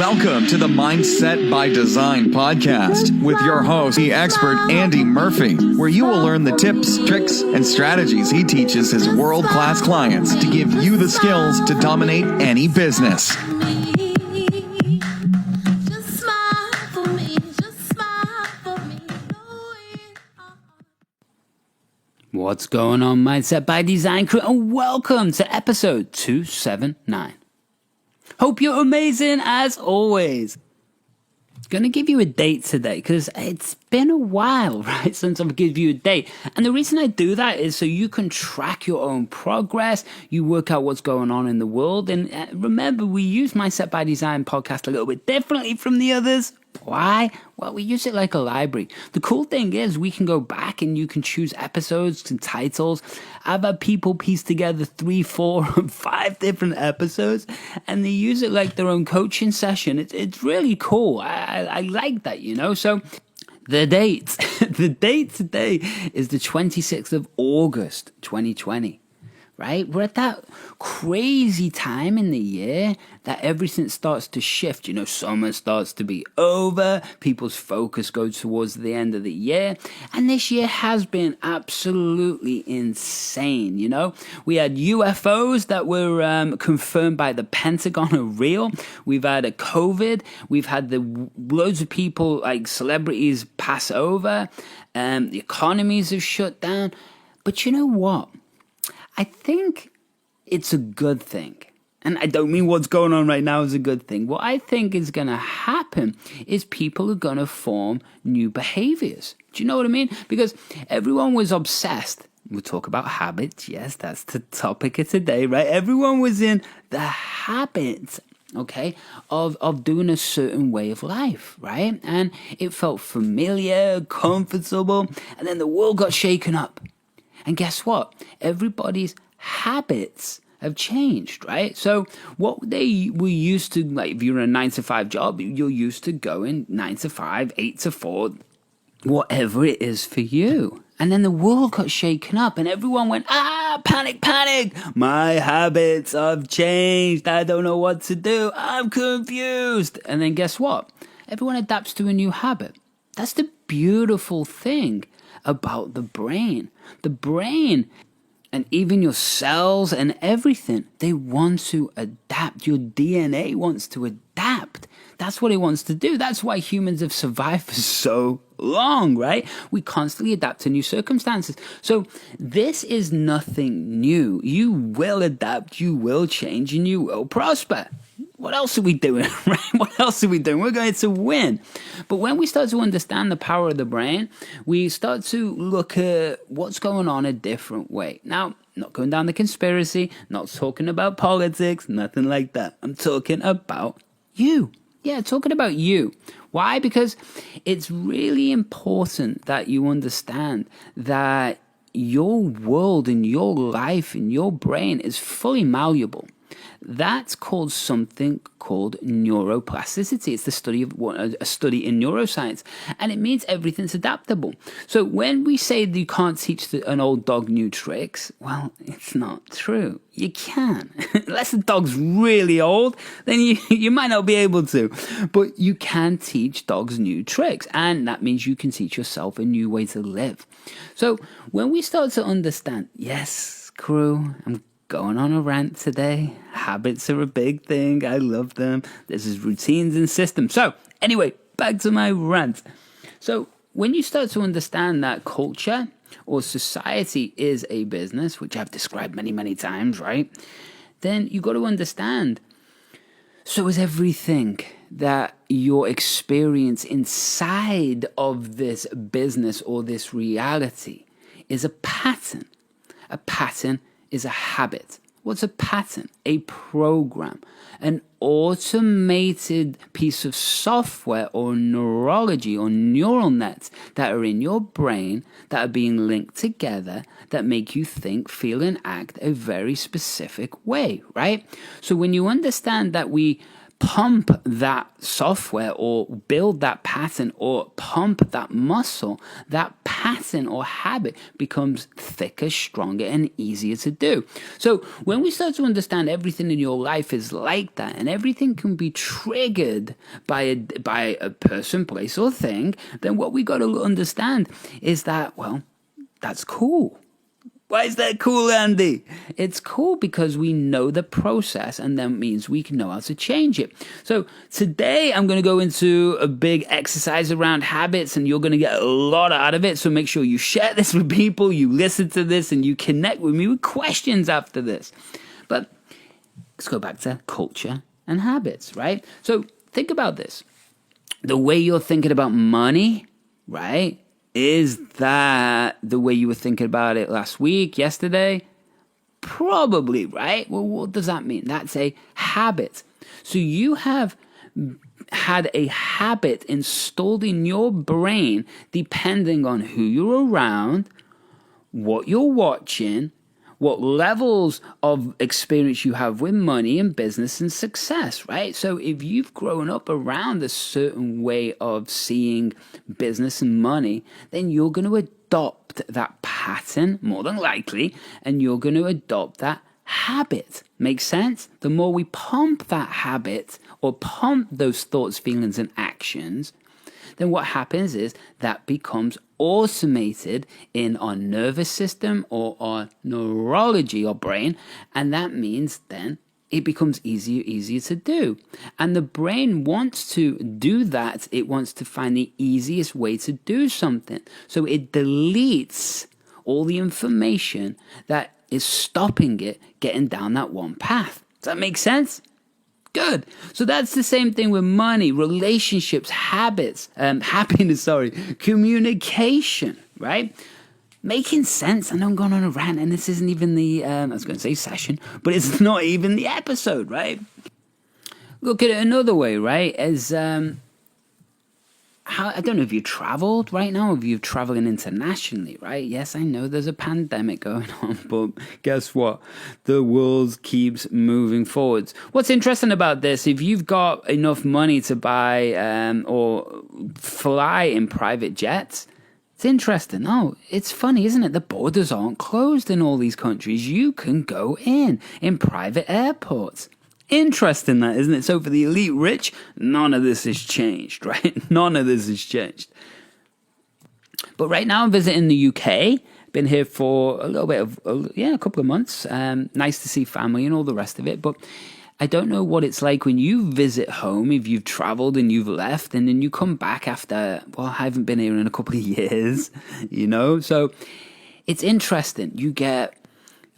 Welcome to the Mindset by Design podcast with your host, the expert Andy Murphy, where you will learn the tips, tricks, and strategies he teaches his world-class clients to give you the skills to dominate any business. What's going on, Mindset by Design crew, and welcome to episode 279. Hope you're amazing as always. Gonna give you a date today because it's been a while, right, since I've given you a date. And the reason I do that is so you can track your own progress, you work out what's going on in the world. And remember, we use Mindset by Design podcast a little bit differently from the others. Why? Well, we use it like a library. The cool thing is we can go back and you can choose episodes and titles. I've had people piece together 3, 4, 5 different episodes and they use it like their own coaching session. It's really cool. I like that, you know. So the date, the date today is the 26th of August, 2020. Right? We're at that crazy time in the year that everything starts to shift. You know, summer starts to be over. People's focus goes towards the end of the year. And this year has been absolutely insane. You know, we had UFOs that were confirmed by the Pentagon are real. We've had a COVID. We've had loads of people, like celebrities, pass over. The economies have shut down. But you know what? I think it's a good thing. And I don't mean what's going on right now is a good thing. What I think is going to happen is people are going to form new behaviors. Do you know what I mean? Because everyone was obsessed. We'll talk about habits. Yes, that's the topic of today, right? Everyone was in the habit, okay, of doing a certain way of life, right? And it felt familiar, comfortable, and then the world got shaken up. And guess what? Everybody's habits have changed, right? So what they were used to, like if you're in a 9-to-5 job, you're used to going 9 to 5, 8 to 4, whatever it is for you. And then the world got shaken up and everyone went, panic, panic. My habits have changed. I don't know what to do. I'm confused. And then guess what? Everyone adapts to a new habit. That's the beautiful thing about the brain. The brain and even your cells and everything, they want to adapt. Your DNA wants to adapt. That's what it wants to do. That's why humans have survived for so long, right? We constantly adapt to new circumstances. So this is nothing new. You will adapt, you will change, and you will prosper. What else are we doing, right? What else are we doing? We're going to win. But when we start to understand the power of the brain, we start to look at what's going on a different way. Now, not going down the conspiracy, not talking about politics, nothing like that. I'm talking about you. Yeah, talking about you. Why? Because it's really important that you understand that your world and your life and your brain is fully malleable. That's called something called neuroplasticity. It's the study of a study in neuroscience, and it means everything's adaptable. So when we say that you can't teach an old dog new tricks, well, it's not true. You can. Unless the dog's really old, then you might not be able to. But you can teach dogs new tricks, and that means you can teach yourself a new way to live. So when we start to understand, yes, crew, I'm going on a rant today. Habits are a big thing. I love them. This is routines and systems. So anyway, back to my rant. So when you start to understand that culture or society is a business, which I've described many, many times, right? Then you got to understand. So is everything that your experience inside of this business or this reality is a pattern. A pattern is a habit. What's a pattern? A program, an automated piece of software or neurology or neural nets that are in your brain that are being linked together that make you think, feel, and act a very specific way, right? So when you understand that we pump that software or build that pattern or pump that muscle, that pattern or habit becomes thicker, stronger, and easier to do. So when we start to understand everything in your life is like that, and everything can be triggered by a person, place, or thing, then what we got to understand is that, well, that's cool. Why is that cool, Andy? It's cool because we know the process, and that means we can know how to change it. So today I'm going to go into a big exercise around habits, and you're going to get a lot out of it. So make sure you share this with people, you listen to this, and you connect with me with questions after this. But let's go back to culture and habits, right? So think about this. The way you're thinking about money, right? Is that the way you were thinking about it last week, yesterday? Probably, right? Well, what does that mean? That's a habit. So you have had a habit installed in your brain depending on who you're around, what you're watching, what levels of experience you have with money and business and success, right? So if you've grown up around a certain way of seeing business and money, then you're going to adopt that pattern more than likely, and you're going to adopt that habit. Makes sense? The more we pump that habit or pump those thoughts, feelings, and actions, then what happens is that becomes automated in our nervous system or our neurology or brain, and that means then it becomes easier to do. And the brain wants to do that. It wants to find the easiest way to do something. So it deletes all the information that is stopping it getting down that one path. Does that make sense? Good. So that's the same thing with money, relationships, habits, happiness, communication, right? Making sense. I know I'm going on a rant, and this isn't even the, I was going to say session, but it's not even the episode, right? Look at it another way, right? As, I don't know if you traveled right now, if you're traveling internationally, right? Yes, I know there's a pandemic going on, but guess what? The world keeps moving forwards. What's interesting about this, if you've got enough money to buy or fly in private jets, it's interesting. Oh, it's funny, isn't it? The borders aren't closed in all these countries. You can go in private airports. Interesting that, isn't it? So for the elite rich, none of this has changed, right? None of this has changed. But right now I'm visiting the UK. Been here for a little bit of, a couple of months. Nice to see family and all the rest of it. But I don't know what it's like when you visit home, if you've traveled and you've left and then you come back after, well, I haven't been here in a couple of years, So it's interesting. You get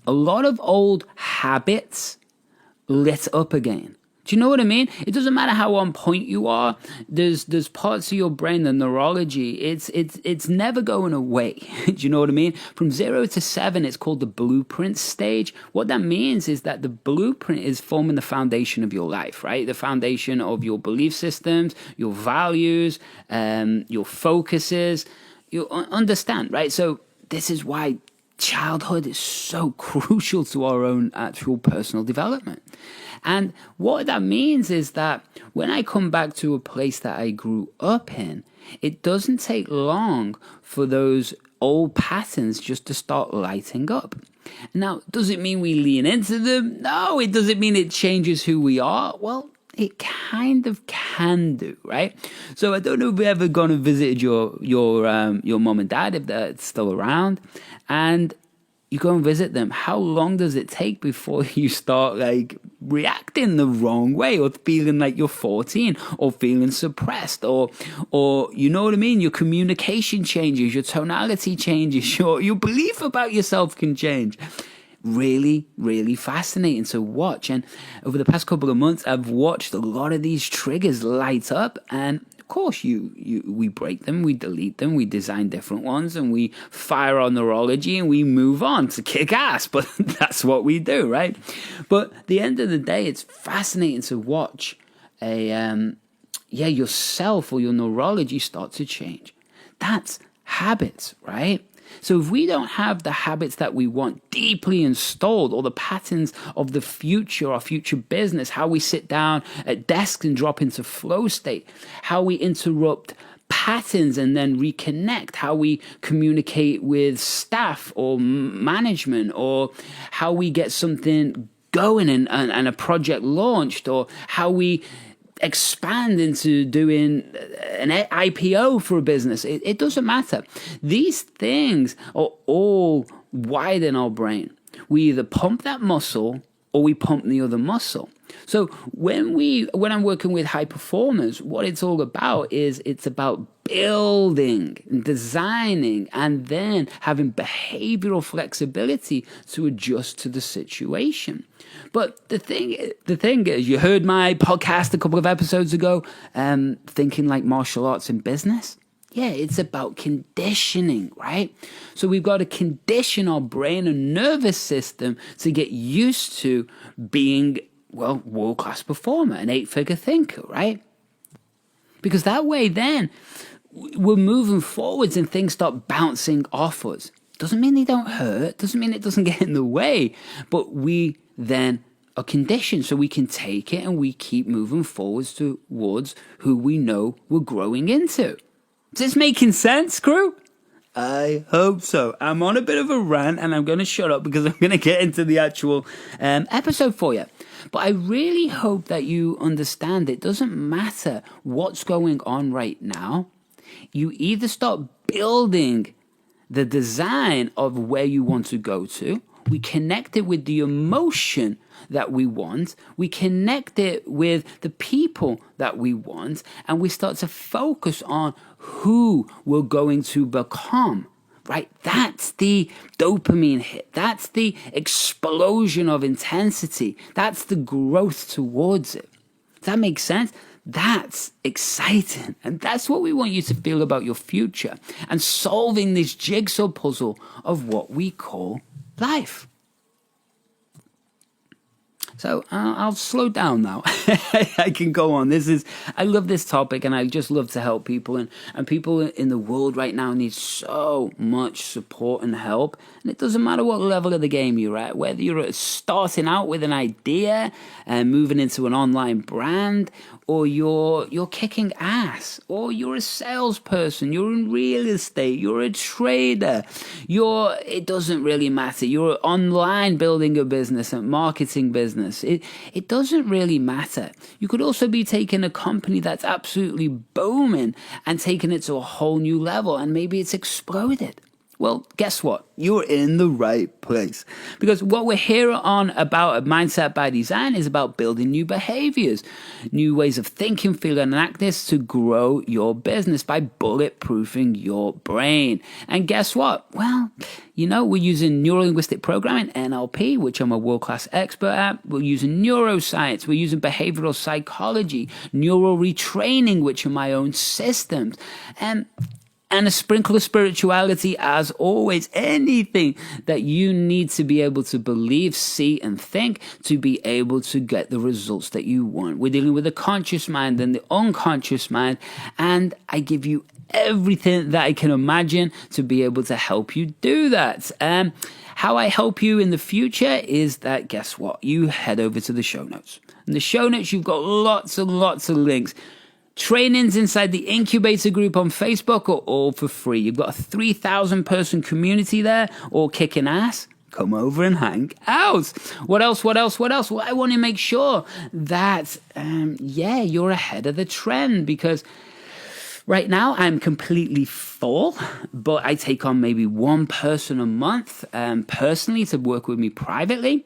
a lot of old habits lit up again. Do you know what I mean? It doesn't matter how on point you are. There's parts of your brain, the neurology, it's never going away. Do you know what I mean? From 0 to 7, it's called the blueprint stage. What that means is that the blueprint is forming the foundation of your life, right? The foundation of your belief systems, your values, your focuses. You understand, right? So this is why childhood is so crucial to our own actual personal development. And what that means is that when I come back to a place that I grew up in, it doesn't take long for those old patterns just to start lighting up. Now, does it mean we lean into them? No, it doesn't mean it changes who we are. Well, it kind of can do, right? So I don't know if you've ever gone and visited your mom and dad, if they're still around, and you go and visit them. How long does it take before you start reacting the wrong way, or feeling like you're 14, or feeling suppressed, or you know what I mean? Your communication changes, your tonality changes, your belief about yourself can change. Really, really fascinating to watch. And over the past couple of months, I've watched a lot of these triggers light up. And of course, we break them, we delete them, we design different ones, and we fire our neurology and we move on to kick ass. But that's what we do, right? But at the end of the day, it's fascinating to watch yourself or your neurology start to change. That's habits, right? So if we don't have the habits that we want deeply installed, or the patterns of the future, our future business, how we sit down at desks and drop into flow state, how we interrupt patterns and then reconnect, how we communicate with staff or management, or how we get something going and a project launched, or how we expand into doing an IPO for a business. It doesn't matter. These things are all wired in our brain. We either pump that muscle or we pump the other muscle. So when I'm working with high performers, what it's all about is it's about building, designing, and then having behavioral flexibility to adjust to the situation. But the thing is, you heard my podcast a couple of episodes ago, Thinking Like Martial Arts in Business. Yeah, it's about conditioning, right? So we've got to condition our brain and nervous system to get used to being, well, world-class performer, an 8-figure thinker, right? Because that way then we're moving forwards and things start bouncing off us. Doesn't mean they don't hurt, doesn't mean it doesn't get in the way, but we then are conditioned so we can take it and we keep moving forwards towards who we know we're growing into. Is this making sense, crew? I hope so. I'm on a bit of a rant and I'm going to shut up because I'm going to get into the actual episode for you. But I really hope that you understand it doesn't matter what's going on right now. You either start building the design of where you want to go to. We connect it with the emotion that we want. We connect it with the people that we want. And we start to focus on who we're going to become, right? That's the dopamine hit. That's the explosion of intensity. That's the growth towards it. Does that make sense? That's exciting. And that's what we want you to feel about your future and solving this jigsaw puzzle of what we call life. So I'll slow down now. I can go on. I love this topic and I just love to help people. And people in the world right now need so much support and help. And it doesn't matter what level of the game you're at, whether you're starting out with an idea and moving into an online brand, or you're kicking ass, or you're a salesperson, you're in real estate, you're a trader, it doesn't really matter. You're online building a business, a marketing business. It doesn't really matter. You could also be taking a company that's absolutely booming and taking it to a whole new level, and maybe it's exploded. Well, guess what? You're in the right place. Because what we're here on about Mindset by Design is about building new behaviors, new ways of thinking, feeling, and acting to grow your business by bulletproofing your brain. And guess what? Well, we're using neuro-linguistic programming, NLP, which I'm a world-class expert at. We're using neuroscience. We're using behavioral psychology, neural retraining, which are my own systems. And a sprinkle of spirituality, as always. Anything that you need to be able to believe, see, and think to be able to get the results that you want. We're dealing with the conscious mind and the unconscious mind, and I give you everything that I can imagine to be able to help you do that. How I help you in the future is that, guess what? You head over to the show notes. In the show notes, you've got lots and lots of links. Trainings inside the incubator group on Facebook are all for free. You've got a 3,000 person community there, all kicking ass. Come over and hang out. What else? Well, I want to make sure that, you're ahead of the trend, because right now I'm completely full, but I take on maybe one person a month personally to work with me privately.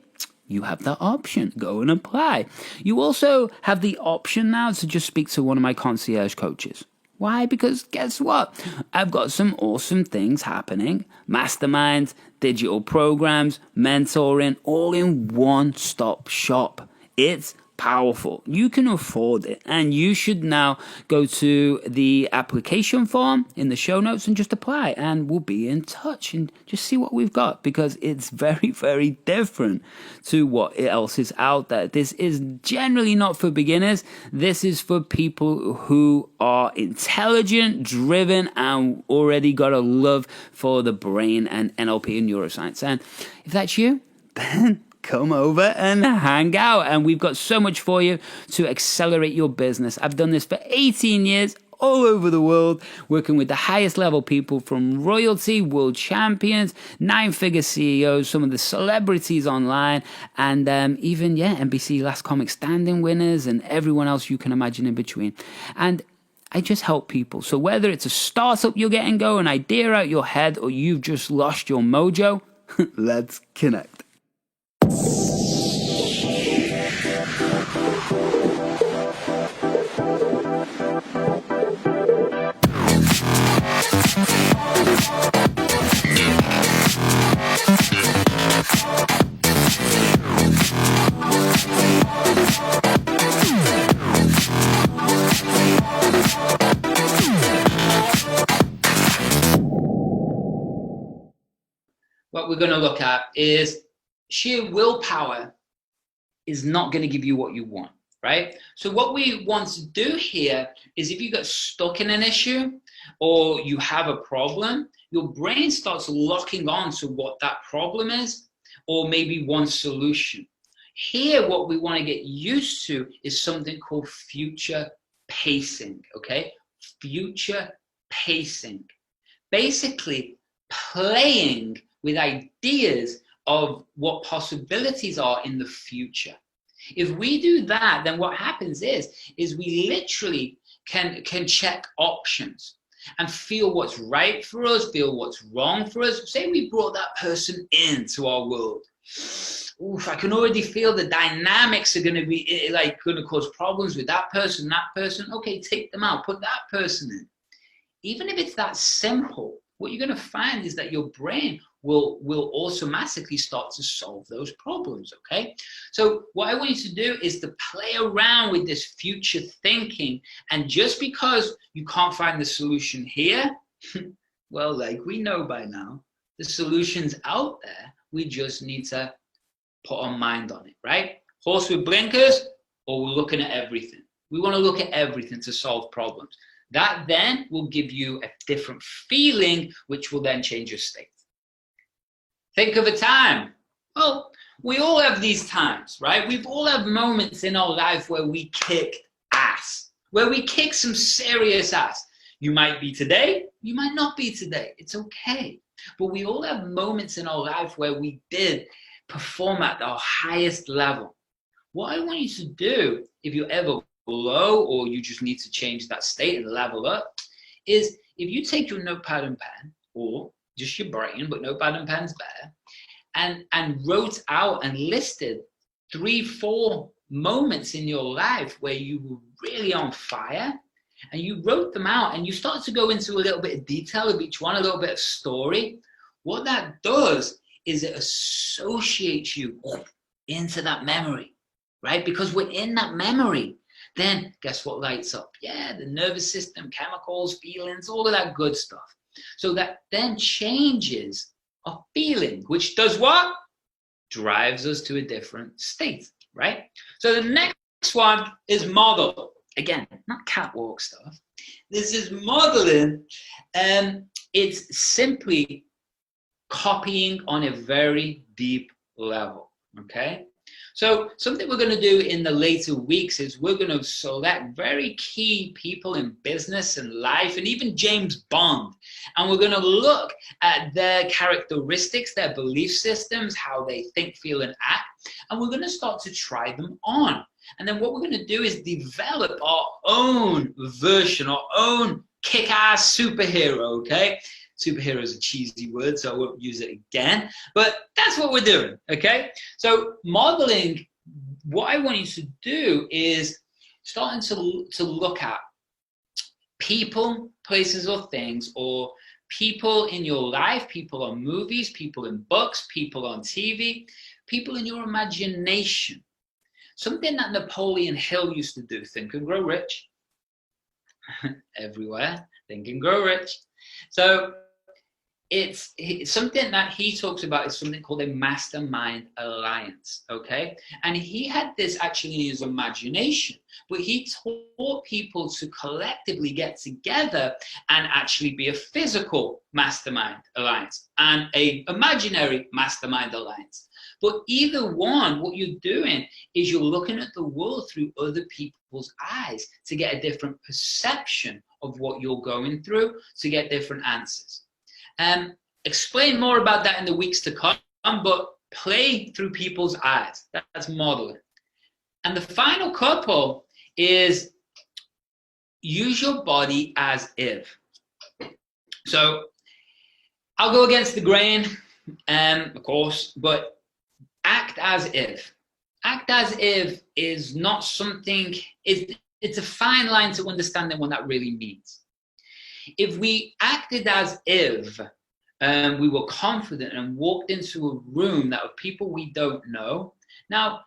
You have that option. Go and apply. You also have the option now to just speak to one of my concierge coaches. Why? Because guess what? I've got some awesome things happening. Masterminds, digital programs, mentoring, all in one-stop shop. It's powerful. You can afford it, and you should now go to the application form in the show notes and just apply, and we'll be in touch and just see what we've got, because it's very, very different to what else is out there. This is generally not for beginners. This is for people who are intelligent, driven, and already got a love for the brain and NLP and neuroscience. And if that's you, then come over and hang out. And we've got so much for you to accelerate your business. I've done this for 18 years all over the world, working with the highest level people from royalty, world champions, 9-figure CEOs, some of the celebrities online, and even, NBC Last Comic Standing winners and everyone else you can imagine in between. And I just help people. So whether it's a startup you're getting going, an idea out your head, or you've just lost your mojo, let's connect. What we're going to look at is sheer willpower is not going to give you what you want, right? So what we want to do here is, if you get stuck in an issue or you have a problem, your brain starts locking on to what that problem is, or maybe one solution. Here, what we want to get used to is something called future pacing, okay? Future pacing. Basically, playing with ideas of what possibilities are in the future. If we do that, then what happens is we literally can check options and feel what's right for us, feel what's wrong for us. Say we brought that person into our world. Oof, I can already feel the dynamics are going to be going to cause problems with that person, that person. Okay, take them out, put that person in. Even if it's that simple, what you're going to find is that your brain will automatically start to solve those problems, okay? So what I want you to do is to play around with this future thinking, and just because you can't find the solution here, well, like we know by now, the solution's out there. We just need to put our mind on it, right? Horse with blinkers, or we're looking at everything. We want to look at everything to solve problems. That then will give you a different feeling, which will then change your state. Think of a time. Well, we all have these times, right? We've all had moments in our life where we kicked ass, where we kick some serious ass. You might be today, you might not be today. It's okay. But we all have moments in our life where we did perform at our highest level. What I want you to do, if you're ever low or you just need to change that state and level up, is if you take your notepad and pen, or just your brain, but notepad and pen's better, and wrote out and listed 3-4 moments in your life where you were really on fire, and you wrote them out and you start to go into a little bit of detail of each one, a little bit of story. What that does is it associates you into that memory, right? Because we're in that memory. Then guess what lights up? Yeah, the nervous system, chemicals, feelings, all of that good stuff. So that then changes our feeling, which does what? Drives us to a different state, right? So the next one is model. Again, not catwalk stuff. This is modeling, and it's simply copying on a very deep level, okay? So something we're going to do in the later weeks is we're going to select very key people in business and life, and even James Bond. And we're going to look at their characteristics, their belief systems, how they think, feel, and act. And we're going to start to try them on. And then what we're going to do is develop our own version, our own kick-ass superhero, okay? Superhero is a cheesy word, so I won't use it again. But that's what we're doing, okay? So modeling, what I want you to do is starting to look at people, places, or things, or people in your life, people on movies, people in books, people on TV, people in your imagination. something that Napoleon Hill used to do, Think and Grow Rich. Everywhere, Think and Grow Rich. So it's something that he talks about is something called a mastermind alliance, okay? And he had this actually in his imagination, but he taught people to collectively get together and actually be a physical mastermind alliance and a imaginary mastermind alliance. But either one, what you're doing is you're looking at the world through other people's eyes to get a different perception of what you're going through, to get different answers. Explain more about that in the weeks to come, but play through people's eyes. That's modeling. And the final couple is use your body as if. So I'll go against the grain, of course, but act as if. Act as if is not something, it's a fine line to understanding what that really means. If we acted as if we were confident and walked into a room that were people we don't know, now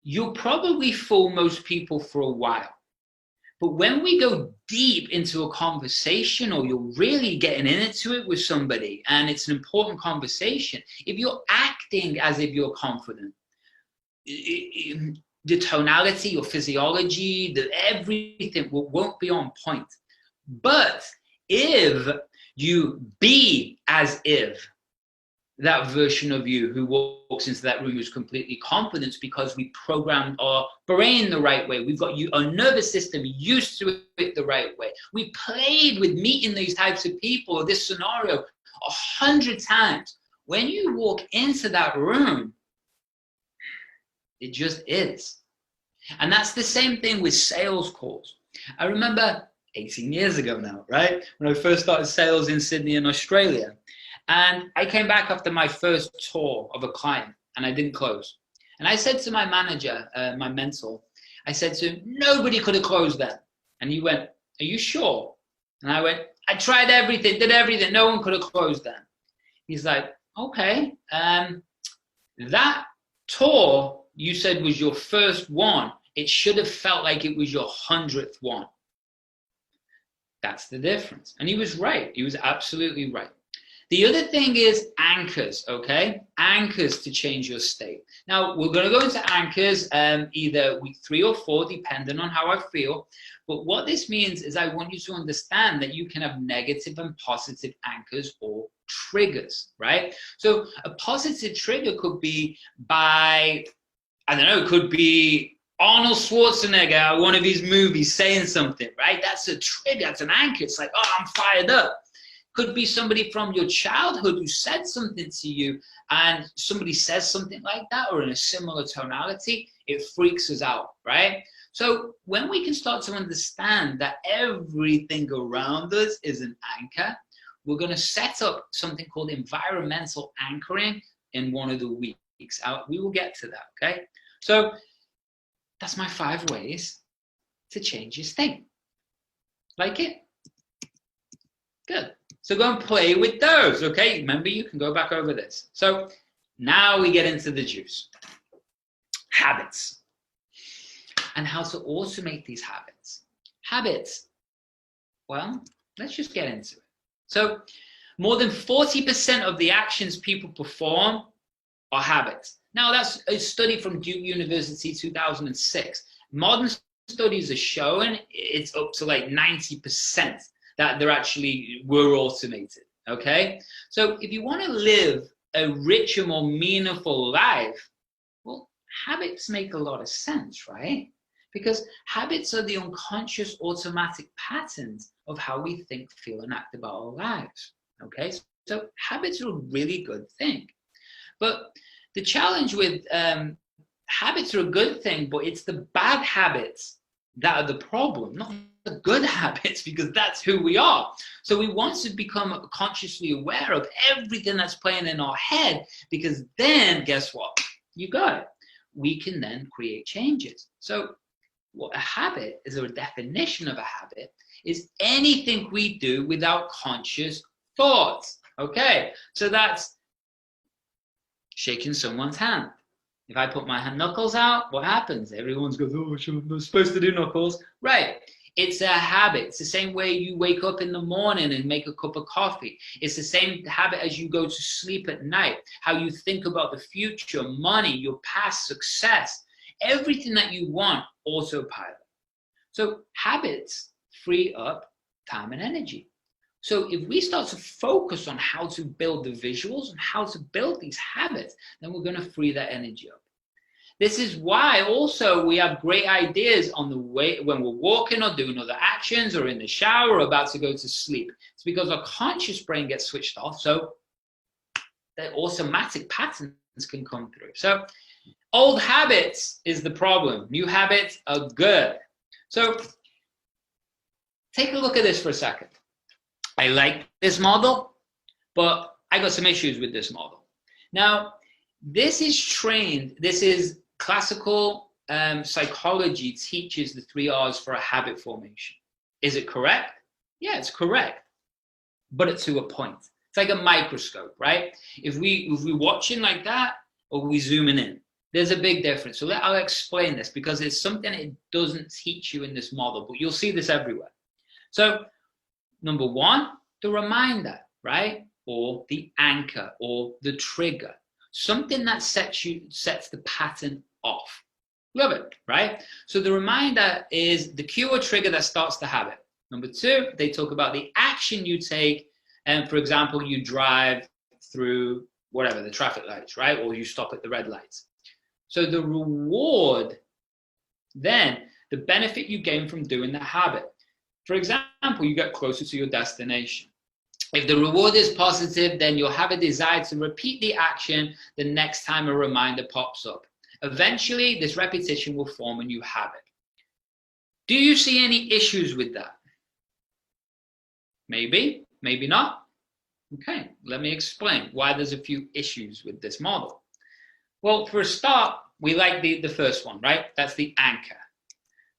you'll probably fool most people for a while. But when we go deep into a conversation, or you're really getting into it with somebody and it's an important conversation, if you're acting as if you're confident, the tonality, your physiology, everything won't be on point. But if you be as if that version of you who walks into that room is completely confident, because we programmed our brain the right way, we've got our nervous system used to it the right way, we played with meeting these types of people or this scenario 100 times. When you walk into that room, it just is. And that's the same thing with sales calls. I remember 18 years ago now, right? When I first started sales in Sydney and Australia. And I came back after my first tour of a client and I didn't close. And I said to my manager, my mentor, I said to him, nobody could have closed that. And he went, are you sure? And I went, I tried everything, did everything. No one could have closed that. He's like, okay. That tour you said was your first one. It should have felt like it was your 100th one. That's the difference. And he was right. He was absolutely right. The other thing is anchors, okay? Anchors to change your state. Now, we're going to go into anchors either week 3 or 4, depending on how I feel. But what this means is I want you to understand that you can have negative and positive anchors or triggers, right? So a positive trigger could be by, I don't know, it could be Arnold Schwarzenegger, one of his movies, saying something, right? That's a trigger, that's an anchor. It's like, oh, I'm fired up. Could be somebody from your childhood who said something to you, and somebody says something like that or in a similar tonality, it freaks us out, right? So when we can start to understand that everything around us is an anchor, we're going to set up something called environmental anchoring in one of the weeks. We will get to that, okay? So that's my 5 ways to change your state. Like it? Good. So go and play with those, okay? Remember, you can go back over this. So now we get into the juice. Habits. And how to automate these habits. Habits. Well, let's just get into it. So more than 40% of the actions people perform are habits. Now, that's a study from Duke University, 2006. Modern studies are showing it's up to like 90%. That were automated, okay? So if you want to live a richer, more meaningful life, well, habits make a lot of sense, right? Because habits are the unconscious automatic patterns of how we think, feel, and act about our lives, okay? So habits are a really good thing. But the challenge with habits are a good thing, but it's the bad habits that are the problem, not the good habits, because that's who we are. So we want to become consciously aware of everything that's playing in our head, because then guess what? You got it. We can then create changes. So what a habit is, or a definition of a habit, is anything we do without conscious thoughts. Okay, so that's shaking someone's hand, If I put my knuckles out, what happens? Everyone's goes, oh, I'm not supposed to do knuckles. Right. It's a habit. It's the same way you wake up in the morning and make a cup of coffee. It's the same habit as you go to sleep at night. How you think about the future, money, your past success, everything that you want, autopilot. So habits free up time and energy. So if we start to focus on how to build the visuals and how to build these habits, then we're going to free that energy up. This is why also we have great ideas on the way when we're walking or doing other actions or in the shower or about to go to sleep. It's because our conscious brain gets switched off, so the automatic patterns can come through. So old habits is the problem. New habits are good. So take a look at this for a second. I like this model, but I got some issues with this model. Now, this is classical psychology teaches the 3 R's for a habit formation. Is it correct? Yeah, it's correct, but it's to a point. It's like a microscope, right? If we're watching like that or we zooming in, there's a big difference. So I'll explain this because it's something it doesn't teach you in this model, but you'll see this everywhere. So number 1, the reminder, right? Or the anchor or the trigger. Something that sets the pattern off. Love it, right? So the reminder is the cue or trigger that starts the habit. Number 2, they talk about the action you take. And for example, you drive through whatever, the traffic lights, right? Or you stop at the red lights. So the reward, then the benefit you gain from doing the habit. For example, you get closer to your destination. If the reward is positive, then you'll have a desire to repeat the action the next time a reminder pops up. Eventually, this repetition will form a new habit. Do you see any issues with that? Maybe, maybe not. Okay, let me explain why there's a few issues with this model. Well, for a start, we like the first one, right? That's the anchor.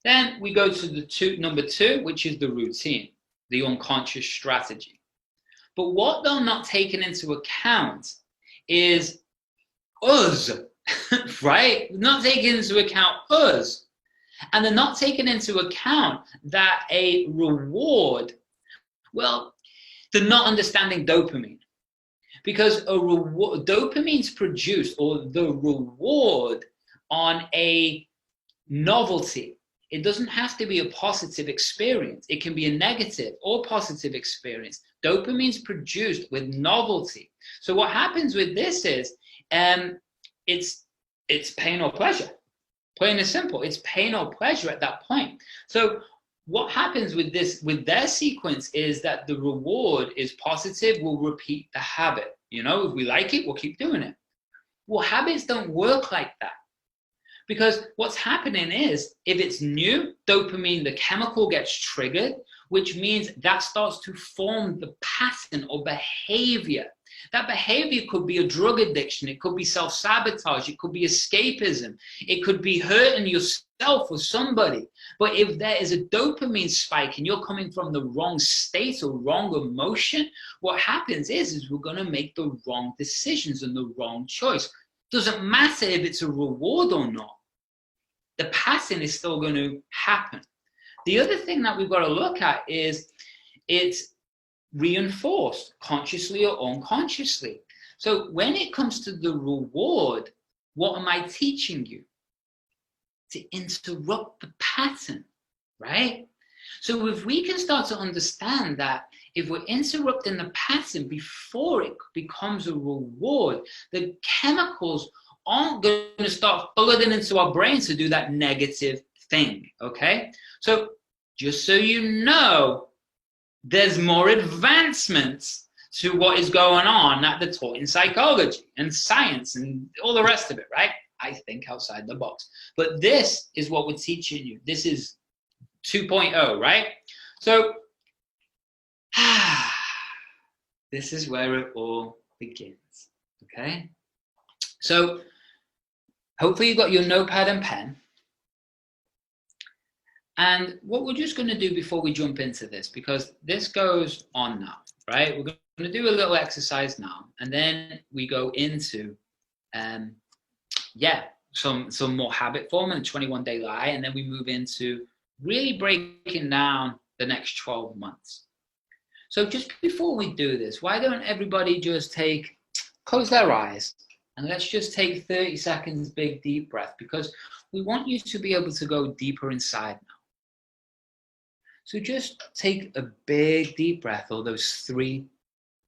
Then we go to number 2, which is the routine, the unconscious strategy. But what they're not taking into account is us, right? Not taking into account us. And they're not taking into account that a reward, well, they're not understanding dopamine. Because dopamine's produced, or the reward on a novelty, it doesn't have to be a positive experience. It can be a negative or positive experience. Dopamine's produced with novelty. So what happens with this is it's pain or pleasure. Plain and simple. It's pain or pleasure at that point. So what happens with their sequence is that the reward is positive. We'll repeat the habit. You know, if we like it, we'll keep doing it. Well, habits don't work like that. Because what's happening is, if it's new, dopamine, the chemical gets triggered, which means that starts to form the pattern or behavior. That behavior could be a drug addiction. It could be self-sabotage. It could be escapism. It could be hurting yourself or somebody. But if there is a dopamine spike and you're coming from the wrong state or wrong emotion, what happens is we're going to make the wrong decisions and the wrong choice. Doesn't matter if it's a reward or not. The pattern is still going to happen. The other thing that we've got to look at is it's reinforced consciously or unconsciously. So when it comes to the reward, what am I teaching you? To interrupt the pattern, right? So if we can start to understand that if we're interrupting the pattern before it becomes a reward, the chemicals aren't going to start flooding into our brains to do that negative thing, okay? So just so you know, there's more advancements to what is going on that they're taught in psychology and science and all the rest of it, right? I think outside the box. But this is what we're teaching you. This is 2.0, right? So this is where it all begins, okay? So hopefully you've got your notepad and pen. And what we're just going to do before we jump into this, because this goes on now, right? We're going to do a little exercise now, and then we go into, some more habit form and the 21-day lie, and then we move into really breaking down the next 12 months. So just before we do this, why don't everybody just close their eyes, and let's just take 30 seconds, big deep breath, because we want you to be able to go deeper inside now. So just take a big deep breath, or those 3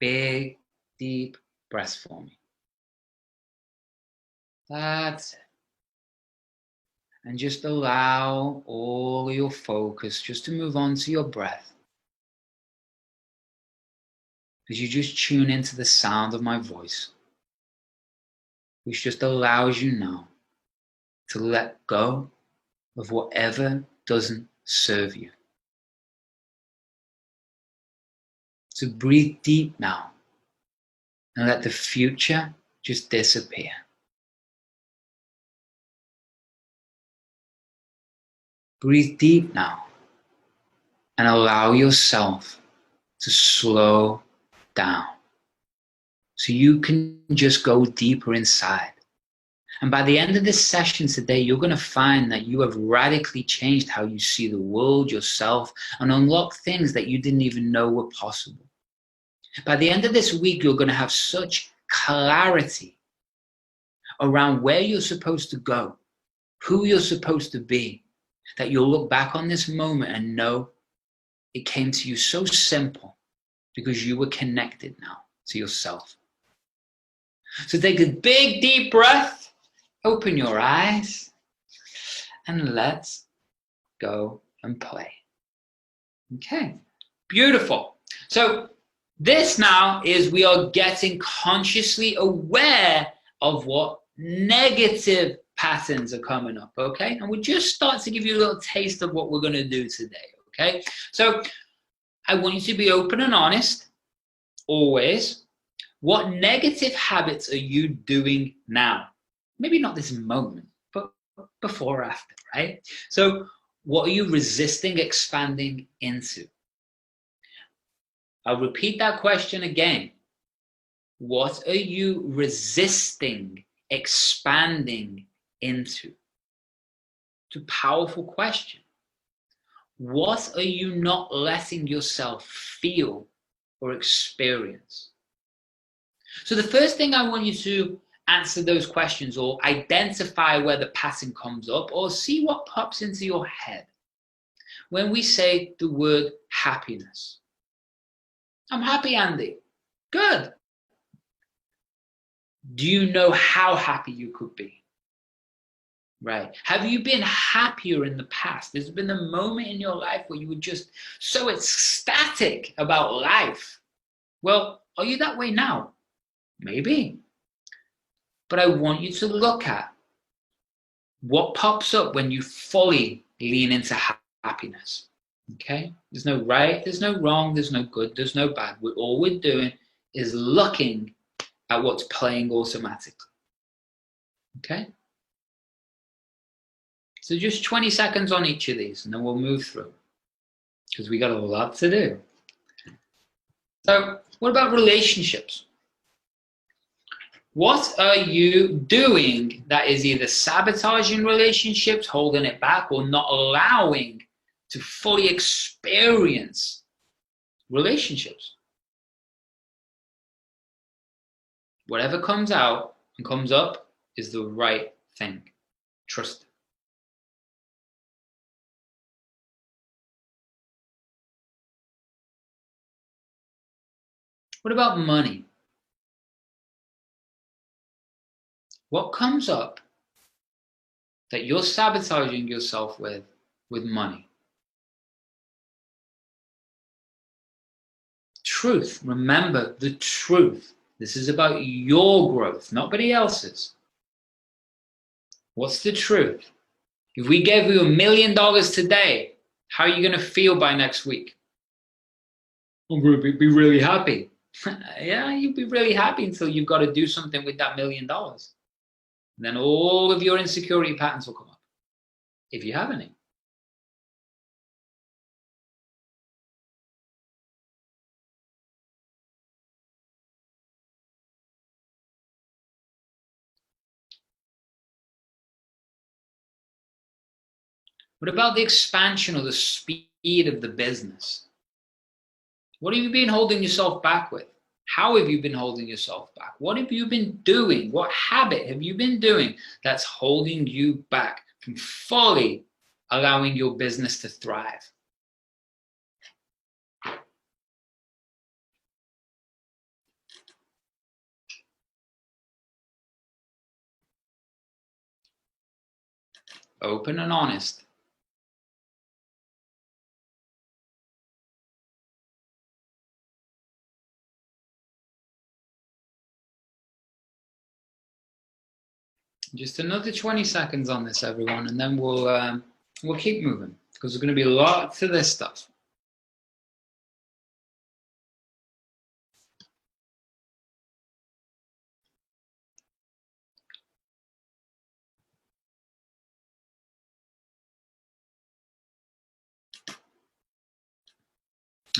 big deep breaths for me. That's it. And just allow all your focus just to move on to your breath. As you just tune into the sound of my voice, which just allows you now to let go of whatever doesn't serve you. So breathe deep now and let the future just disappear. Breathe deep now and allow yourself to slow down so you can just go deeper inside. And by the end of this session today, you're going to find that you have radically changed how you see the world, yourself, and unlock things that you didn't even know were possible. By the end of this week, you're going to have such clarity around where you're supposed to go, who you're supposed to be, that you'll look back on this moment and know it came to you so simple because you were connected now to yourself. So take a big deep breath, open your eyes, and let's go and play. Okay, beautiful. So this now is we are getting consciously aware of what negative patterns are coming up, okay? And we'll just start to give you a little taste of what we're going to do today, okay? So I want you to be open and honest, always. What negative habits are you doing now? Maybe not this moment, but before or after, right? So what are you resisting expanding into? I'll repeat that question again. What are you resisting expanding into? It's a powerful question. What are you not letting yourself feel or experience? So the first thing I want you to answer those questions, or identify where the pattern comes up, or see what pops into your head when we say the word happiness. I'm happy, Andy. Good. Do you know how happy you could be? Right. Have you been happier in the past? There's been a moment in your life where you were just so ecstatic about life. Well, are you that way now? Maybe. But I want you to look at what pops up when you fully lean into happiness. Okay? There's no right, there's no wrong, there's no good, there's no bad. All we're doing is looking at what's playing automatically. Okay? So just 20 seconds on each of these, and then we'll move through, because we got a lot to do. So what about relationships? What are you doing that is either sabotaging relationships, holding it back, or not allowing to fully experience relationships? Whatever comes out and comes up is the right thing. Trust it. What about money? What comes up that you're sabotaging yourself with money? Truth. Remember the truth. This is about your growth, not anybody else's. What's the truth? If we gave you $1 million today, how are you going to feel by next week? I'm going to be really happy. Yeah, you'll be really happy until you've got to do something with that $1 million. And then all of your insecurity patterns will come up, if you have any. What about the expansion or the speed of the business? What have you been holding yourself back with? How have you been holding yourself back? What have you been doing? What habit have you been doing that's holding you back from fully allowing your business to thrive? Open and honest. Just another 20 seconds on this, everyone, and then we'll keep moving because there's going to be a lot to this stuff.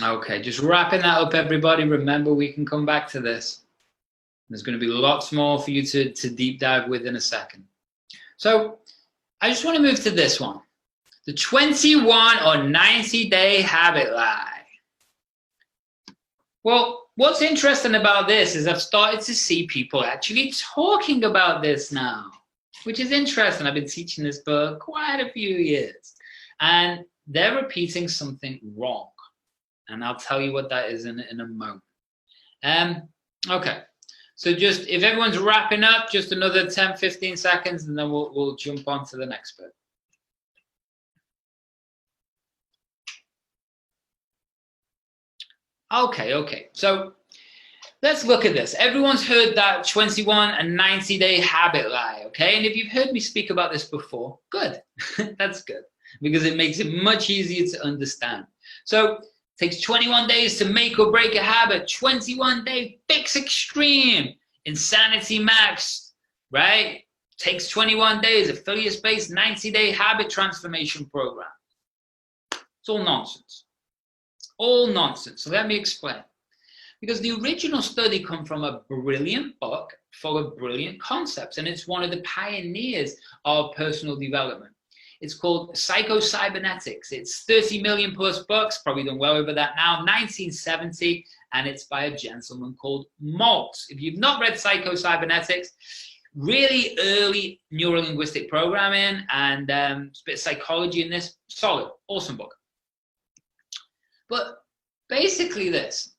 Okay, just wrapping that up, everybody. Remember, we can come back to this. There's going to be lots more for you to deep dive with in a second. So I just want to move to this one. The 21 or 90-day habit lie. Well, what's interesting about this is I've started to see people actually talking about this now, which is interesting. I've been teaching this for quite a few years, and they're repeating something wrong. And I'll tell you what that is in a moment. Okay, so just if everyone's wrapping up, just another 10, 15 seconds, and then we'll jump on to the next bit. Okay, so let's look at this. Everyone's heard that 21 and 90-day habit lie, okay? And if you've heard me speak about this before, good. That's good, because it makes it much easier to understand. So it takes 21 days to make or break a habit, 21-day fix extreme, insanity max, right? Takes 21 days, affiliate-based 90-day habit transformation program. It's all nonsense. All nonsense. So let me explain. Because the original study come from a brilliant book full of brilliant concepts, and it's one of the pioneers of personal development. It's called Psycho-Cybernetics. It's 30 million plus books, probably done well over that now, 1970, and it's by a gentleman called Maltz. If you've not read Psycho-Cybernetics, really early neuro-linguistic programming and a bit of psychology in this, solid, awesome book. But basically this,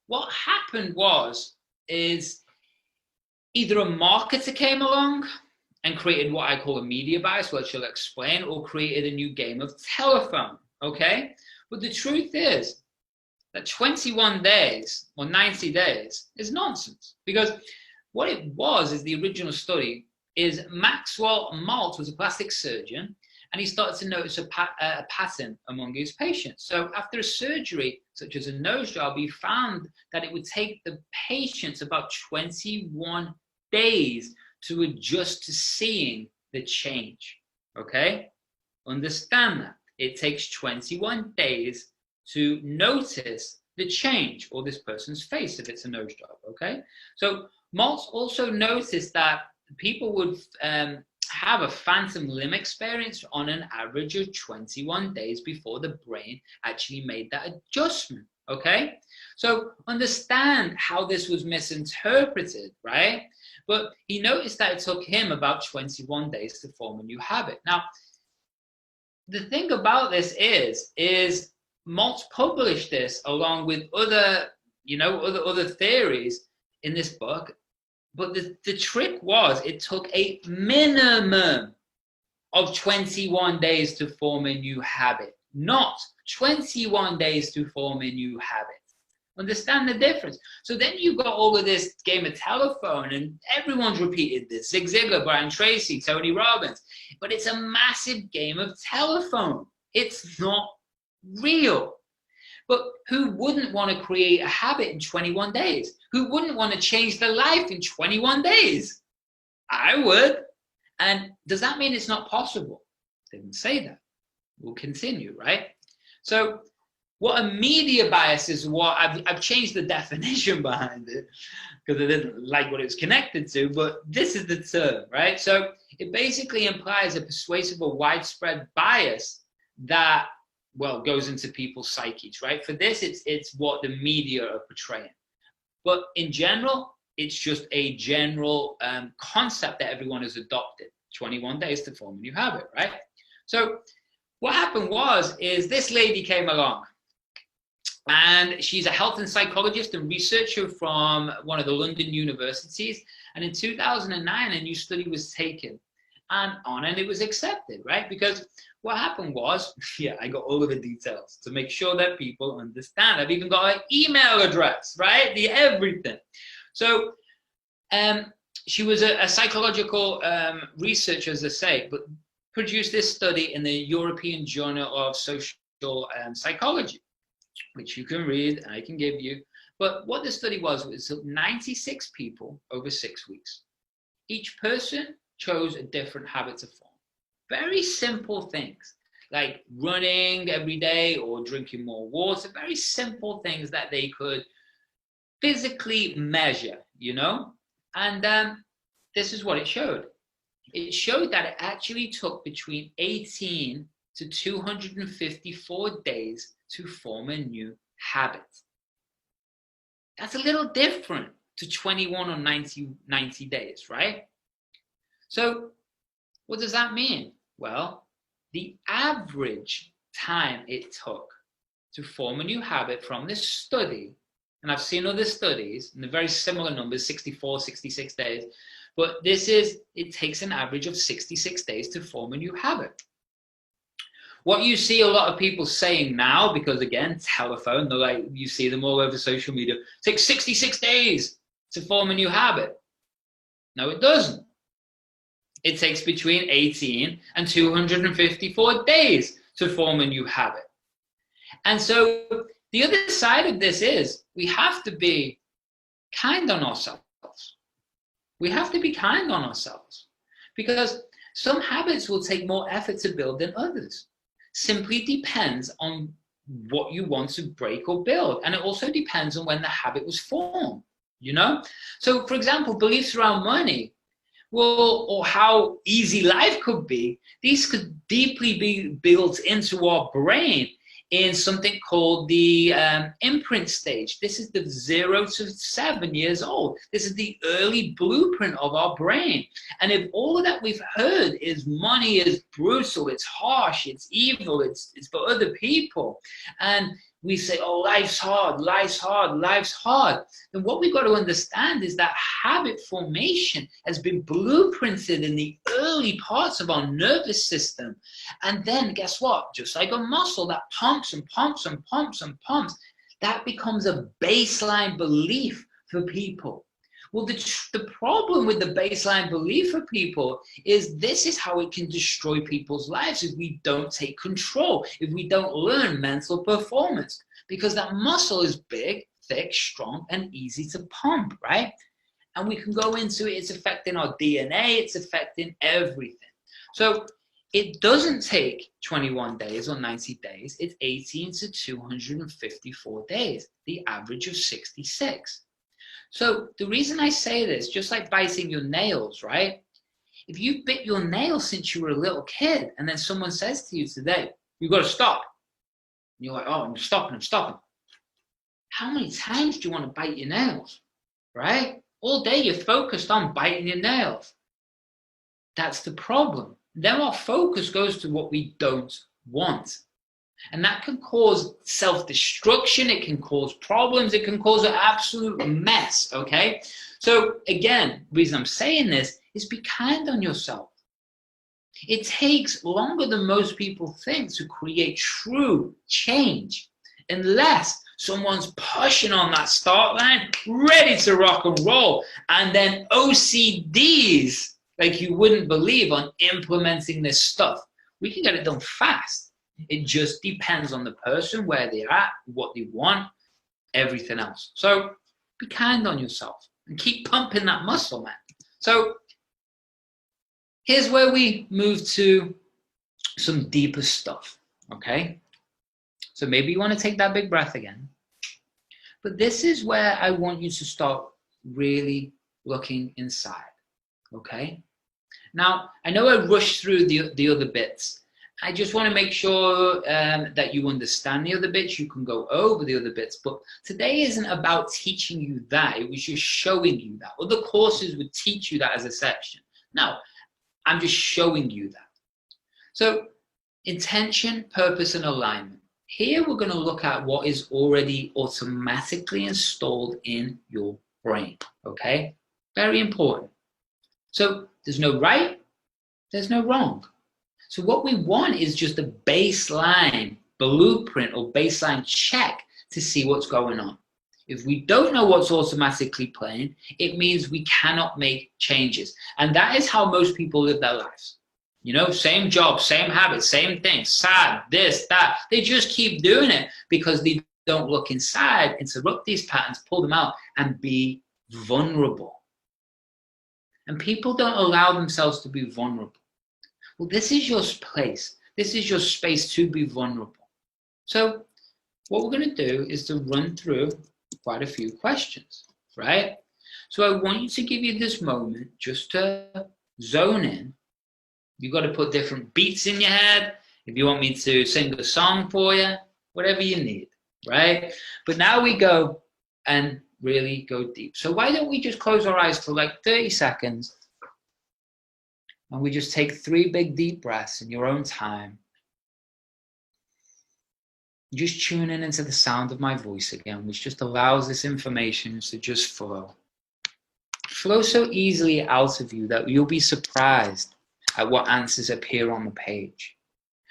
what happened is either a marketer came along and created what I call a media bias, which I'll explain, or created a new game of telephone, okay? But the truth is that 21 days or 90 days is nonsense, because what it was is the original study is Maxwell Maltz was a plastic surgeon, and he started to notice a pattern among his patients. So after a surgery, such as a nose job, he found that it would take the patients about 21 days to adjust to seeing the change, okay? Understand that. It takes 21 days to notice the change or this person's face if it's a nose job, okay? So Maltz also noticed that people would have a phantom limb experience on an average of 21 days before the brain actually made that adjustment, okay? So understand how this was misinterpreted, right? But he noticed that it took him about 21 days to form a new habit. Now, the thing about this is Maltz published this along with other, other theories in this book. But the trick was it took a minimum of 21 days to form a new habit, not 21 days to form a new habit. Understand the difference? So then you got all of this game of telephone, and everyone's repeated this. Zig Ziglar, Brian Tracy, Tony Robbins. But it's a massive game of telephone. It's not real. But who wouldn't want to create a habit in 21 days? Who wouldn't want to change their life in 21 days? I would. And does that mean it's not possible? Didn't say that. We'll continue, right? So What a media bias is, what I've changed the definition behind it because I didn't like what it was connected to, but this is the term, right? So it basically implies a persuasive or widespread bias that, well, goes into people's psyches, right? For this, it's what the media are portraying. But in general, it's just a general concept that everyone has adopted. 21 days to form a new habit, right? So what happened is this lady came along, and she's a health and psychologist and researcher from one of the London universities. And in 2009, a new study was taken and it was accepted, right? Because what happened was, yeah, I got all of the details to make sure that people understand. I've even got an email address, right? The everything. So she was a psychological researcher, as I say, but produced this study in the European Journal of Social Psychology, which you can read and I can give you. But what the study was 96 people over 6 weeks. Each person chose a different habit to form. Very simple things like running every day or drinking more water, very simple things that they could physically measure, you know? And this is what it showed. It showed that it actually took between 18 to 254 days to form a new habit. That's a little different to 21 or 90 days, right? So what does that mean? Well, the average time it took to form a new habit from this study, and I've seen other studies, and they're very similar numbers, 64, 66 days, but it takes an average of 66 days to form a new habit. What you see a lot of people saying now, because again, telephone, they're like, you see them all over social media, it takes 66 days to form a new habit. No, it doesn't. It takes between 18 and 254 days to form a new habit. And so the other side of this is we have to be kind on ourselves. We have to be kind on ourselves because some habits will take more effort to build than others. Simply depends on what you want to break or build. And it also depends on when the habit was formed, you know? So for example, beliefs around money, well, or how easy life could be, these could deeply be built into our brain in something called the imprint stage. This is the 0 to 7 years old. This is the early blueprint of our brain. And if all of that we've heard is money is brutal, it's harsh, it's evil, it's for other people, and we say, oh, life's hard, life's hard, life's hard. And what we've got to understand is that habit formation has been blueprinted in the early parts of our nervous system. And then guess what? Just like a muscle that pumps and pumps and pumps and pumps, that becomes a baseline belief for people. Well, the problem with the baseline belief for people is this is how it can destroy people's lives if we don't take control, if we don't learn mental performance, because that muscle is big, thick, strong, and easy to pump, right? And we can go into it, it's affecting our DNA, it's affecting everything. So it doesn't take 21 days or 90 days, it's 18 to 254 days, the average of 66. So the reason I say this, just like biting your nails, right? If you bit your nails since you were a little kid and then someone says to you today, you've got to stop. And you're like, oh, I'm stopping. How many times do you want to bite your nails, right? All day you're focused on biting your nails. That's the problem. Then our focus goes to what we don't want. And that can cause self-destruction, it can cause problems, it can cause an absolute mess, okay? So again, the reason I'm saying this is be kind on yourself. It takes longer than most people think to create true change, unless someone's pushing on that start line, ready to rock and roll, and then OCDs, like you wouldn't believe, on implementing this stuff. We can get it done fast. It just depends on the person, where they're at, what they want, everything else. So be kind on yourself and keep pumping that muscle, man. So here's where we move to some deeper stuff, okay? So maybe you want to take that big breath again. But this is where I want you to start really looking inside, okay? Now, I know I rushed through the other bits. I just want to make sure that you understand the other bits. You can go over the other bits. But today isn't about teaching you that. It was just showing you that. Other courses would teach you that as a section. No, I'm just showing you that. So intention, purpose, and alignment. Here we're going to look at what is already automatically installed in your brain, okay? Very important. So there's no right, there's no wrong. So what we want is just a baseline blueprint or baseline check to see what's going on. If we don't know what's automatically playing, it means we cannot make changes. And that is how most people live their lives. You know, same job, same habits, same thing, sad, this, that. They just keep doing it because they don't look inside, interrupt these patterns, pull them out, and be vulnerable. And people don't allow themselves to be vulnerable. Well, this is your place. This is your space to be vulnerable. So what we're going to do is to run through quite a few questions, right? So I want you to give you this moment just to zone in. You've got to put different beats in your head. If you want me to sing a song for you, whatever you need, right? But now we go and really go deep. So why don't we just close our eyes for like 30 seconds and we just take 3 big deep breaths in your own time. Just tuning into the sound of my voice again, which just allows this information to just flow. Flow so easily out of you that you'll be surprised at what answers appear on the page.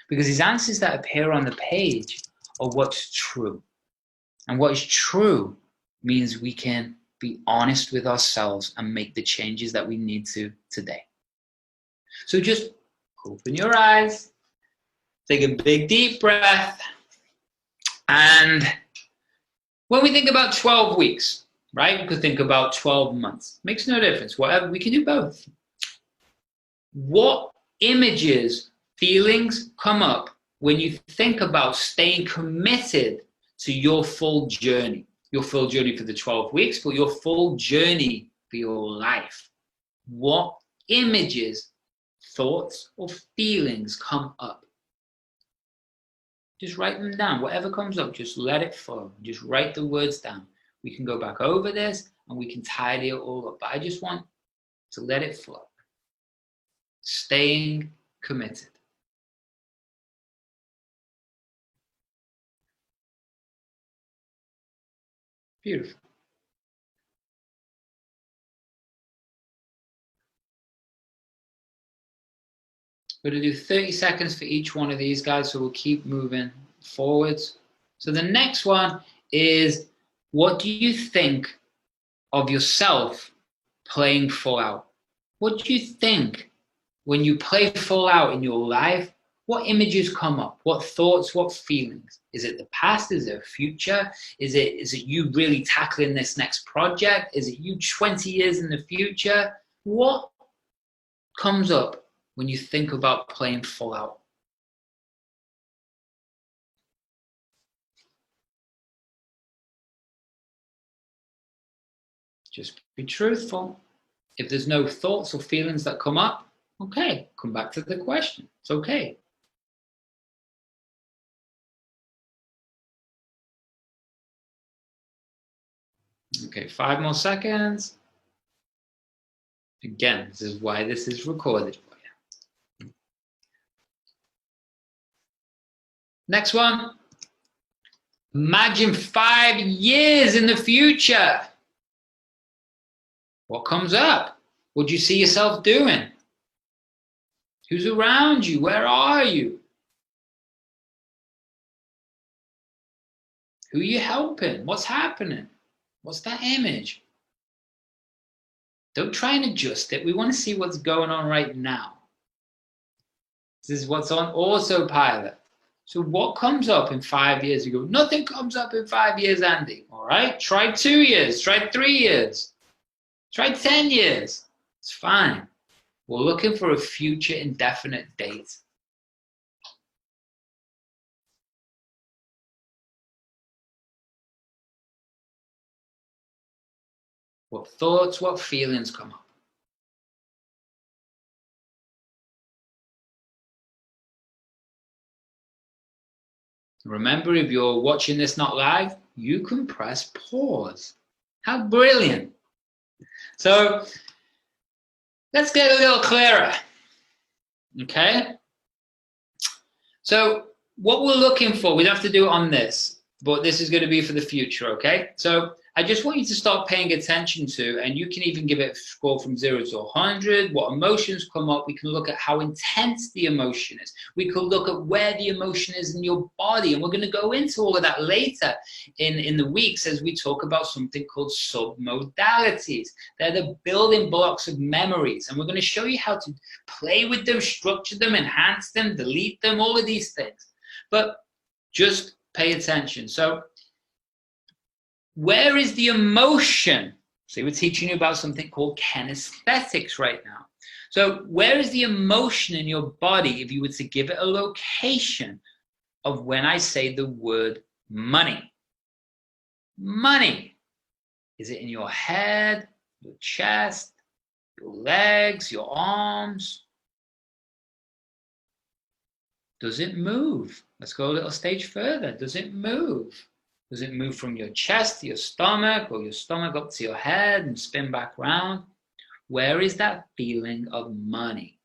Because these answers that appear on the page are what's true. And what is true means we can be honest with ourselves and make the changes that we need to today. So just open your eyes, take a big deep breath. And when we think about 12 weeks, right? We could think about 12 months. Makes no difference. Whatever, we can do both. What images, feelings come up when you think about staying committed to your full journey? Your full journey for the 12 weeks, but your full journey for your life. What images, thoughts, or feelings come up? Just write them down. Whatever comes up, just let it flow. Just write the words down. We can go back over this and we can tidy it all up. But I just want to let it flow. Staying committed. Beautiful. We're going to do 30 seconds for each one of these guys, so we'll keep moving forwards. So the next one is, what do you think of yourself playing full out? What do you think when you play full out in your life? What images come up? What thoughts, what feelings? Is it the past? Is it a future? Is it you really tackling this next project? Is it you 20 years in the future? What comes up when you think about playing full out? Just be truthful. If there's no thoughts or feelings that come up, okay, come back to the question. It's okay. Okay, 5 more seconds. Again, this is why this is recorded for you. Next one. Imagine 5 years in the future. What comes up? What do you see yourself doing? Who's around you? Where are you? Who are you helping? What's happening? What's that image? Don't try and adjust it. We want to see what's going on right now. This is what's on autopilot. So what comes up in 5 years? You go, nothing comes up in 5 years, Andy. All right, try 2 years, try 3 years, try 10 years. It's fine. We're looking for a future indefinite date. What thoughts, what feelings come up? Remember, if you're watching this not live, you can press pause. How brilliant. So let's get a little clearer. Okay? So what we're looking for, we don't have to do it on this, but this is going to be for the future, okay? So I just want you to start paying attention to, and you can even give it a score from 0 to 100, what emotions come up. We can look at how intense the emotion is. We could look at where the emotion is in your body, and we're going to go into all of that later in the weeks as we talk about something called submodalities. They're the building blocks of memories, and we're going to show you how to play with them, structure them, enhance them, delete them, all of these things. But just pay attention. So where is the emotion? So we're teaching you about something called kinesthetics right now. So where is the emotion in your body if you were to give it a location of when I say the word money? Money. Is it in your head, your chest, your legs, your arms? Does it move? Let's go a little stage further. Does it move? Does it move from your chest to your stomach, or your stomach up to your head and spin back round? Where is that feeling of money?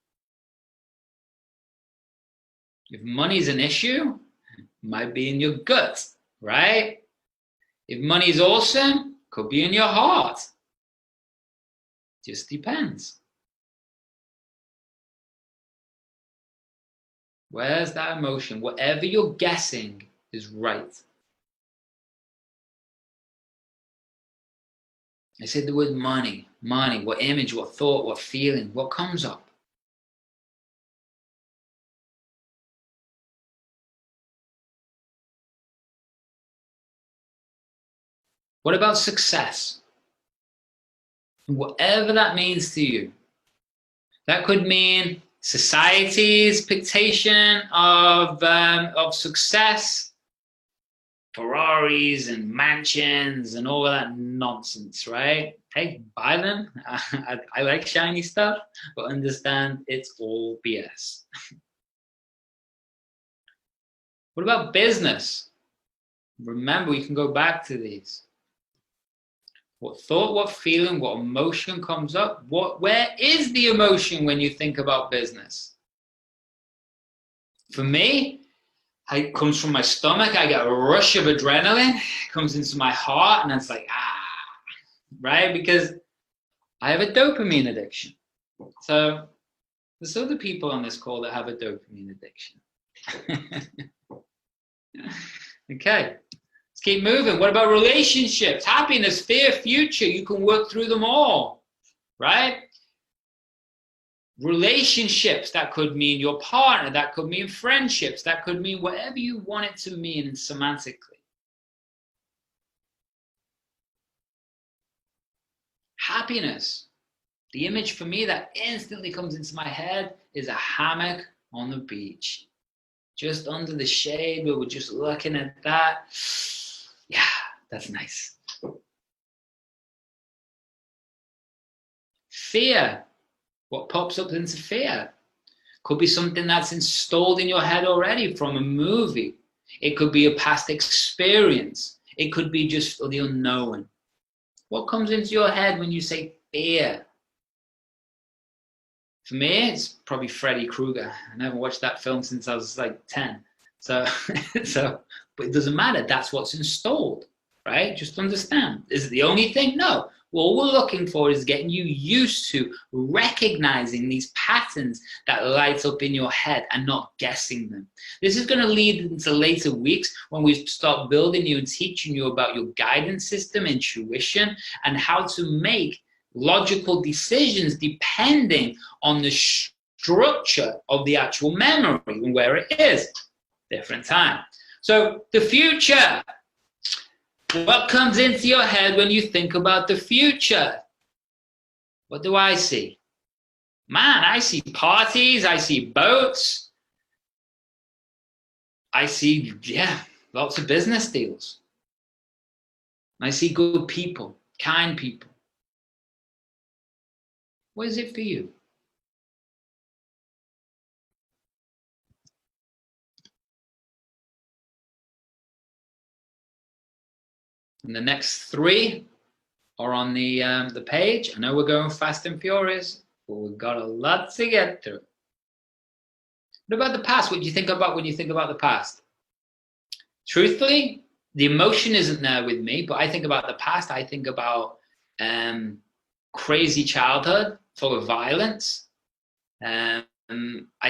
If money is an issue, it might be in your gut, right? If money is awesome, could be in your heart. Just depends. Where's that emotion? Whatever you're guessing is right. I said the word money, money, what image, what thought, what feeling, what comes up? What about success? Whatever that means to you. That could mean society's expectation of success, Ferraris and mansions and all of that nonsense, right? Hey, buy them. I like shiny stuff, but understand it's all BS. What about business? Remember, we can go back to these. What thought, what feeling, what emotion comes up? Where is the emotion when you think about business? For me, it comes from my stomach. I get a rush of adrenaline. It comes into my heart, and it's like, right? Because I have a dopamine addiction. So there's other people on this call that have a dopamine addiction. Okay, let's keep moving. What about relationships? Happiness, fear, future. You can work through them all, right? Relationships, that could mean your partner, that could mean friendships, that could mean whatever you want it to mean semantically. Happiness. The image for me that instantly comes into my head is a hammock on the beach. Just under the shade where we're just looking at that. Yeah, that's nice. Fear. What pops up into fear? Could be something that's installed in your head already from a movie. It could be a past experience. It could be just the unknown. What comes into your head when you say fear? For me, it's probably Freddy Krueger. I never watched that film since I was like 10. So, but it doesn't matter. That's what's installed, right? Just understand. Is it the only thing? No. All we're looking for is getting you used to recognizing these patterns that light up in your head and not guessing them. This is going to lead into later weeks when we start building you and teaching you about your guidance system, intuition, and how to make logical decisions depending on the structure of the actual memory and where it is. Different time. So the future. What comes into your head when you think about the future? What do I see? Man, I see parties, I see boats. I see, lots of business deals. I see good people, kind people. What is it for you? And the next 3 are on the page. I know we're going fast and furious, but we've got a lot to get through. What about the past? What do you think about when you think about the past? Truthfully, the emotion isn't there with me, but I think about the past. I think about crazy childhood full of violence. I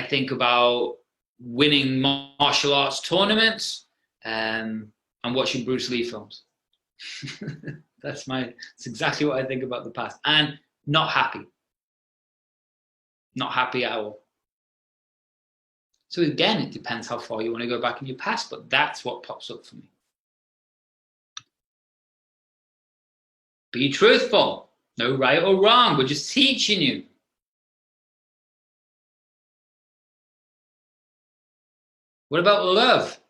think about winning martial arts tournaments and watching Bruce Lee films. That's exactly what I think about the past. And not happy. Not happy at all. So again, it depends how far you want to go back in your past, but that's what pops up for me. Be truthful. No right or wrong. We're just teaching you. What about love?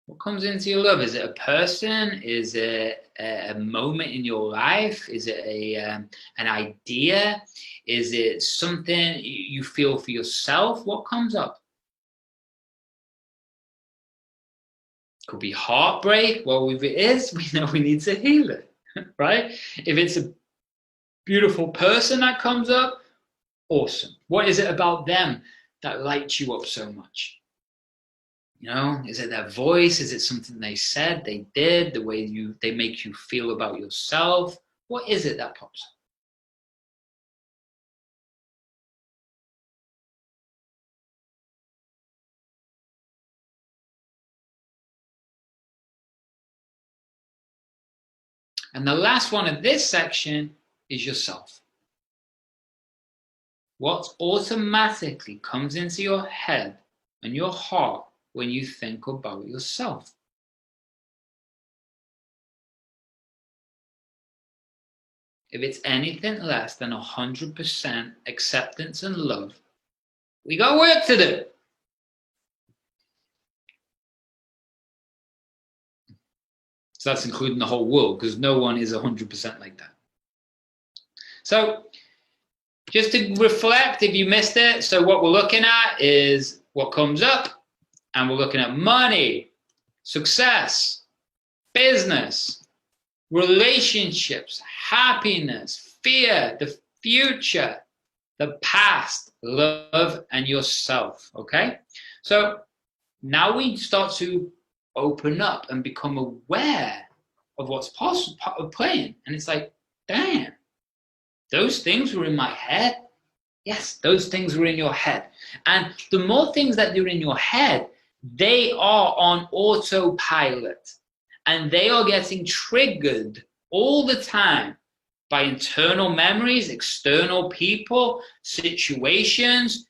What comes into your love? Is it a person? Is it a moment in your life? Is it an idea? Is it something you feel for yourself? What comes up? Could be heartbreak. Well, if it is, we know we need to heal it, right? If it's a beautiful person that comes up, awesome. What is it about them that lights you up so much? You know, is it their voice? Is it something they said, they did, the way they make you feel about yourself? What is it that pops up? And the last one of this section is yourself. What automatically comes into your head and your heart when you think about yourself? If it's anything less than 100% acceptance and love, we got work to do. So that's including the whole world, because no one is 100% like that. So just to reflect, if you missed it, so what we're looking at is what comes up, and we're looking at money, success, business, relationships, happiness, fear, the future, the past, love, and yourself, okay? So now we start to open up and become aware of what's possible of playing. And it's like, damn, those things were in my head. Yes, those things were in your head. And the more things that are in your head, they are on autopilot. And they are getting triggered all the time by internal memories, external people, situations,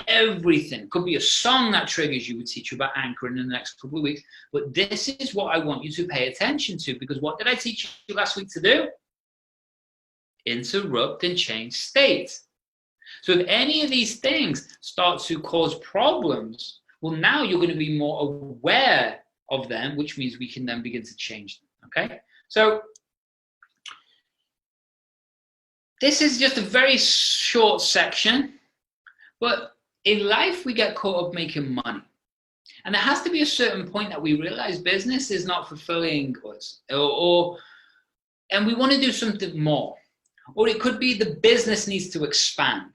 everything. Could be a song that triggers you. We'll teach you about anchoring in the next couple of weeks. But this is what I want you to pay attention to, because what did I teach you last week to do? Interrupt and change state. So if any of these things start to cause problems, well, now you're going to be more aware of them, which means we can then begin to change them, okay? So this is just a very short section, but in life, we get caught up making money. And there has to be a certain point that we realize business is not fulfilling us, and we want to do something more. Or it could be the business needs to expand.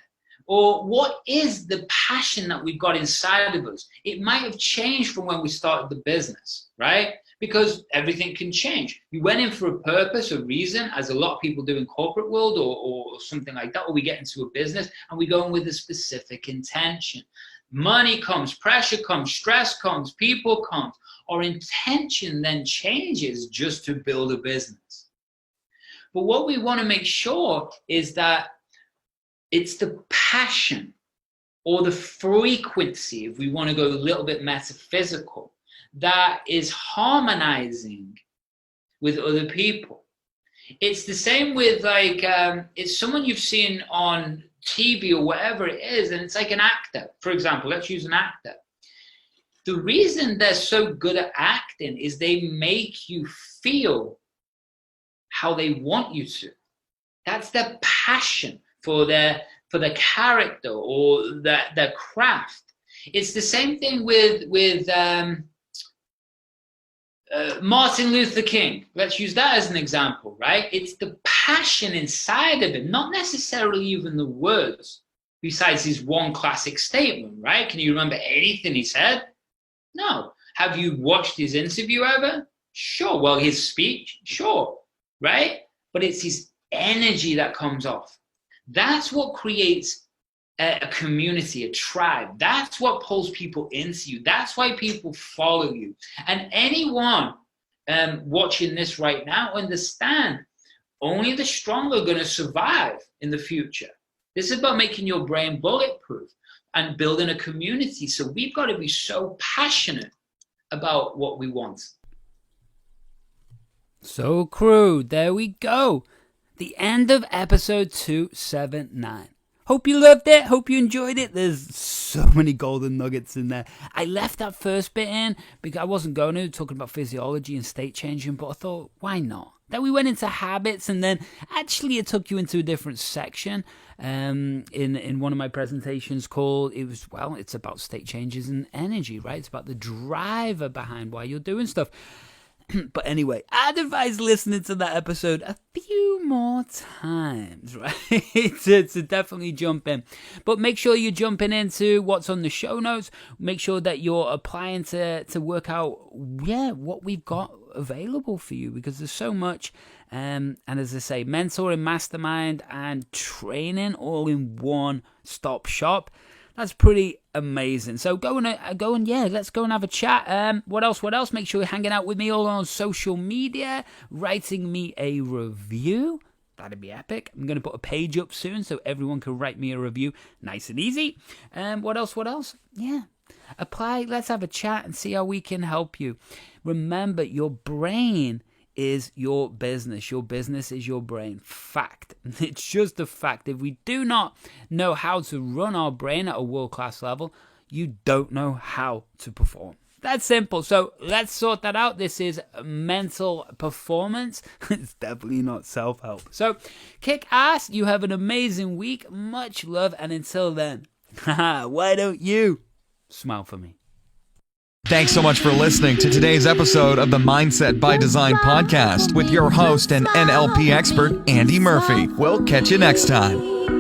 Or what is the passion that we've got inside of us? It might have changed from when we started the business, right? Because everything can change. You went in for a purpose, a reason, as a lot of people do in corporate world or something like that, or we get into a business and we go in with a specific intention. Money comes, pressure comes, stress comes, people comes. Our intention then changes just to build a business. But what we want to make sure is that it's the passion or the frequency, if we want to go a little bit metaphysical, that is harmonizing with other people. It's the same with it's someone you've seen on TV or whatever it is, and it's like an actor. For example, let's use an actor. The reason they're so good at acting is they make you feel how they want you to. That's their passion for their character or their craft. It's the same thing with Martin Luther King. Let's use that as an example, right? It's the passion inside of it, not necessarily even the words, besides his one classic statement, right? Can you remember anything he said? No. Have you watched his interview ever? Sure. Well, his speech? Sure. Right? But it's his energy that comes off. That's what creates a community, a tribe. That's what pulls people into you. That's why people follow you. And anyone watching this right now, understand, only the strong are going to survive in the future. This is about making your brain bulletproof and building a community. So we've got to be so passionate about what we want. So crew, there we go. The end of episode 279. Hope you loved it. Hope you enjoyed it. There's so many golden nuggets in there. I left that first bit in because I wasn't going to, talking about physiology and state changing, but I thought, why not? Then we went into habits, and then actually it took you into a different section in one of my presentations called, it's about state changes and energy, right? It's about the driver behind why you're doing stuff. But anyway, I'd advise listening to that episode a few more times, right? to definitely jump in. But make sure you're jumping into what's on the show notes. Make sure that you're applying to work out, what we've got available for you, because there's so much. And as I say, mentoring, mastermind, and training all in one stop shop. That's pretty amazing. So let's go and have a chat. What else? Make sure you're hanging out with me all on social media, writing me a review. That'd be epic. I'm going to put a page up soon so everyone can write me a review. Nice and easy. What else? Yeah. Apply. Let's have a chat and see how we can help you. Remember, your brain is your business. Your business is your brain. Fact. It's just a fact. If we do not know how to run our brain at a world-class level, you don't know how to perform. That's simple. So let's sort that out. This is mental performance. It's definitely not self-help. So kick ass. You have an amazing week. Much love. And until then, why don't you smile for me? Thanks so much for listening to today's episode of the Mindset by Design podcast with your host and NLP expert, Andy Murphy. We'll catch you next time.